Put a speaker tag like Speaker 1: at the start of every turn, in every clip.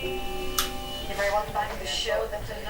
Speaker 1: You're very welcome back to the show.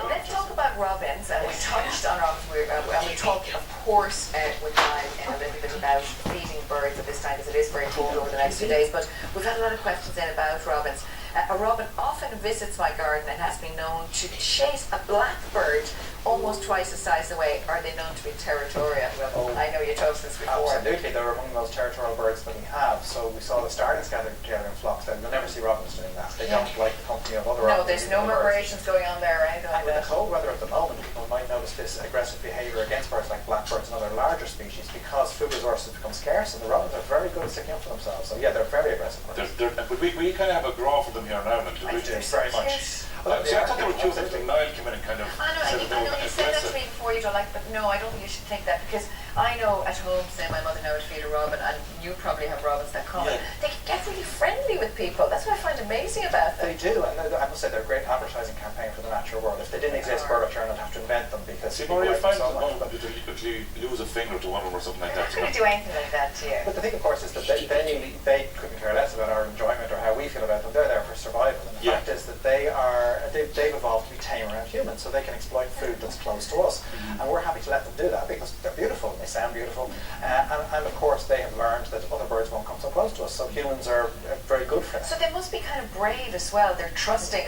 Speaker 1: Let's talk about robins, and we touched on robins, and we talked, of course, with Guy a little bit about feeding birds at this time, because it is very cold over the next few days, but we've had a lot of questions in about robins. A robin often visits my garden and has been known to chase a blackbird almost twice the size away. Are they known to be territorial? Well, I know you told us this before.
Speaker 2: Absolutely, they're among the most territorial birds that we have. So we saw the starlings gather together in flocks. You'll never see robins doing that. They don't like the company of other robins.
Speaker 1: No, there's no migrations going on there, right?
Speaker 2: And with the cold weather at the moment, people might notice this aggressive behaviour against birds like blackbirds and other larger species because food resources become scarce, and the robins are very good at sticking up for themselves. So yeah, they're very aggressive.
Speaker 3: But we kind of have a draw for them here in Ireland.
Speaker 2: We do very much.
Speaker 3: I thought they were cute. I think Niall came in and kind of
Speaker 1: I know you said that to me before, you don't like, but no, I don't think you should think that, because I know at home, say my mother knows to feed a robin, and you probably have robins that come, and they can get really friendly with people. That's what I find amazing about them.
Speaker 2: They do, and I must say they're a great advertising campaign for the natural world. If they didn't exist, Bird Return would have to invent them, because
Speaker 3: people like them so much.
Speaker 2: You
Speaker 3: lose a finger to one of them or something like that.
Speaker 1: They're not going to do anything like that to you.
Speaker 2: But the thing, of course, is that they couldn't care less about our enjoyment or how we feel about them. They're there for survival. And the fact is that they've evolved to be tame around humans, so they can exploit food that's close to us. And we're happy to let them do that because they're beautiful, and they sound beautiful. And of course, they have learned that other birds won't come so close to us, so humans are very good for that.
Speaker 1: So they must be kind of brave as well. They're trusting,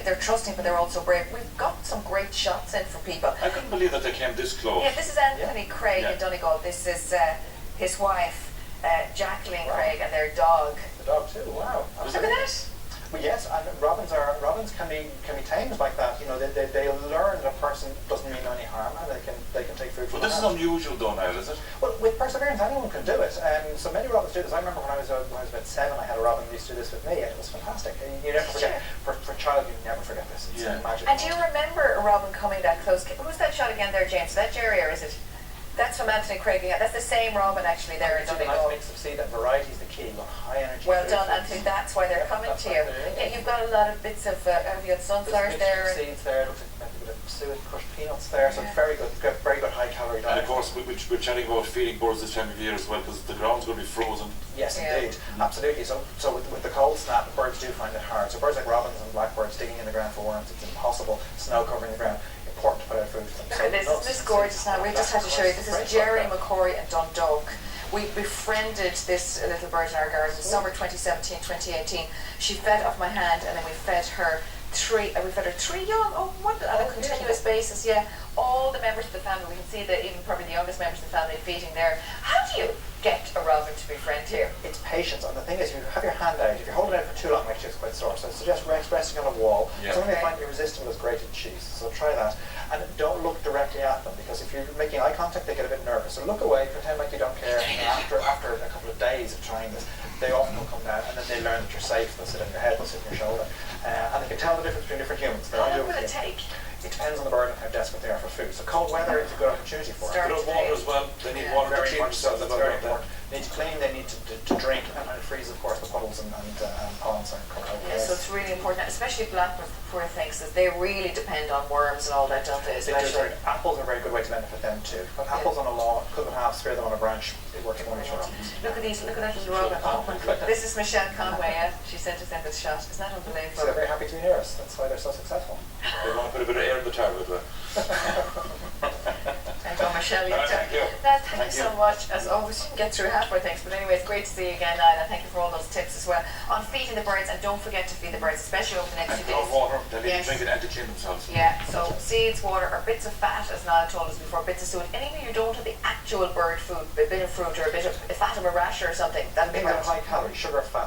Speaker 1: but they're also brave. We've got some great shots in for people.
Speaker 3: I couldn't believe that they came this close.
Speaker 1: Yeah, this is Anthony Craig in Donegal. This is his wife, Jacqueline Craig, and their dog.
Speaker 2: The dog too. Wow.
Speaker 1: Look at that.
Speaker 2: Well, yes, and robins can be tamed like that. You know, they learn that a person doesn't mean any harm, and they can take food from
Speaker 3: But this is unusual, though, Niall, is it?
Speaker 2: Well, with perseverance, anyone can do it. So many robins do this. I remember when I was about 7, I had a robin who used to do this with me, and it was fantastic. You never forget. For a child, you never forget this. It's magic.
Speaker 1: And do you remember a robin coming that close? Who's that shot again there, James? Is that Jerry, or is it? That's from Anthony Craig. That's the same robin actually there in Donegal.
Speaker 2: Nice mix of seed and variety is the key. You've got high energy.
Speaker 1: Well done, Anthony. That's why they're coming to you. Yeah, you've got a lot of bits of. Have you got sunflowers there?
Speaker 2: Seeds there. Looks like maybe a bit of suet, crushed peanuts there. So it's very good. Very good high calorie diet.
Speaker 3: And of course, we're chatting about feeding birds this time of year as well, because the ground's going to be frozen.
Speaker 2: Yes, indeed, absolutely. So with the cold snap, birds do find it hard. So birds like robins and blackbirds digging in the ground for worms, it's impossible. Snow covering the ground. Important to put out food for them.
Speaker 1: Look at this, isn't this gorgeous now? We just had to show you. This is Jerry McCory in Dundalk. We befriended this little bird in our garden in summer 2017, 2018. She fed off my hand, and then we fed her three young, on a continuous basis, all the members of the family. We can see that even probably the youngest members of the family feeding there. How do you get a robin to befriend you?
Speaker 2: It's patience, and the thing is, you have your hand out. If you're holding it out for too long, it makes you quite sore. So I suggest resting on a wall. Something they find irresistible is grated cheese. So try that, and don't look directly at them, because if you're making eye contact, they get a bit nervous. So look away, pretend like you don't care. And after a couple of days of trying this, they often will come down, and then they learn that you're safe. They'll sit on your head, they'll sit on your shoulder, and they can tell the difference between different humans.
Speaker 1: How long will it take?
Speaker 2: It depends on the bird and how desperate they are for food. So cold weather is a good opportunity for them.
Speaker 3: Good water as well. They need water to clean themselves.
Speaker 2: That's very important. They need to clean, they need to drink, and freeze, of course, the puddles and ponds are covered.
Speaker 1: Yeah, so it's really important, especially blackbirds, poor things, that they really depend on worms and all that, don't they? Especially.
Speaker 2: Apples are a very good way to benefit them too. Put apples on a lawn, cut them in half, spear them on a branch. It works wonders for them.
Speaker 1: Look at these, look at that little robin. Oh my God. This is Michelle Conway, She sent us in this shot. Isn't that unbelievable?
Speaker 2: So they're very happy to be near us. That's why they're so successful.
Speaker 3: They want to put a bit of air in the target with
Speaker 1: Thank you, Michelle.
Speaker 3: Thank you.
Speaker 1: Thank you so much. As always, you can get through half our things, but anyway, it's great to see you again, Niall, and thank you for all those tips as well on feeding the birds. And don't forget to feed the birds, especially over the next few days.
Speaker 3: Water. They need to drink it and to clean themselves.
Speaker 1: Yeah. So seeds, water, or bits of fat, as Niall told us before, bits of food. Anywhere you don't have the actual bird food, a bit of fruit or a bit of fat of a rasher or something, that'll be
Speaker 2: high calorie, sugar, fat.